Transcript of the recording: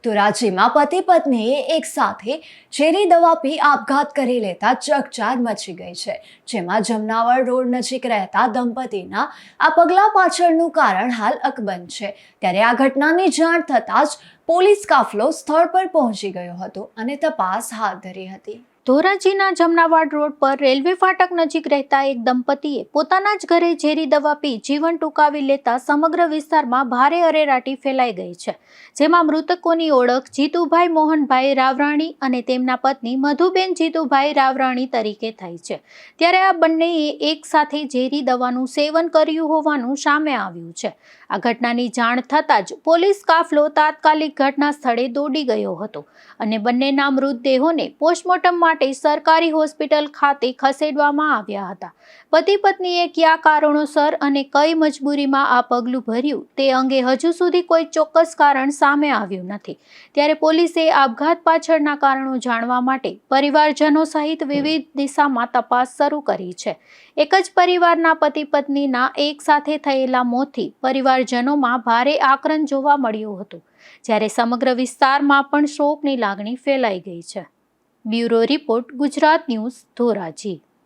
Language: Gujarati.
ધોરાજીમાં પતિ પત્નીએ એક સાથે ઝેરી દવા પી આપઘાત કરી લેતા ચકચાર મચી ગઈ છે, જેમાં જમનાવર રોડ નજીક રહેતા દંપતીના આ પગલા પાછળનું કારણ હાલ અકબંધ છે। ત્યારે આ ઘટનાની જાણ થતાં જ પોલીસ કાફલો સ્થળ પર પહોંચી ગયો હતો અને તપાસ હાથ ધરી હતી। ધોરાજીના જમનાવાડ રોડ પર રેલવે ફાટક નજીક રહેતા એક દંપતીએ પોતાના જ ઘરે ઝેરી દવા પી જીવન ટૂંકાવી લેતા સમગ્ર વિસ્તારમાં ભારે અરેરાટી ફેલાઈ ગઈ છે, જેમાં મૃતકોની ઓળખ જીતુભાઈ મોહનભાઈ રાવરાણી અને તેમના પત્ની મધુબેન જીતુભાઈ રાવરાણી તરીકે થઈ છે। ત્યારે આ બંનેએ એક સાથે ઝેરી દવાનું સેવન કર્યું હોવાનું સામે આવ્યું છે। આ ઘટનાની જાણ થતાં જ પોલીસ કાફલો તાત્કાલિક ઘટના સ્થળે દોડી ગયો હતો અને બંનેના મૃતદેહોને પોસ્ટમોર્ટમ માટે સરકારી હોસ્પિટલ ખાતે ખસેડવામાં આવ્યા હતા। પતિ પત્નીએ કયા કારણોસર અને કઈ મજબૂરીમાં આ પગલું ભર્યું તે અંગે હજુ સુધી કોઈ ચોક્કસ કારણ સામે આવ્યું નથી। ત્યારે પોલીસે આપઘાત પાછળના કારણો જાણવા માટે પરિવારજનો સહિત વિવિધ દિશામાં તપાસ શરૂ કરી છે। એક જ પરિવારના પતિ પત્નીના એક સાથે થયેલા મોતથી પરિવારજનોમાં ભારે આક્રંદ જોવા મળ્યું હતું, જ્યારે સમગ્ર વિસ્તારમાં પણ શોકની લાગણી ફેલાઈ ગઈ છે। Bureau report, Gujarat news, Dhoraji.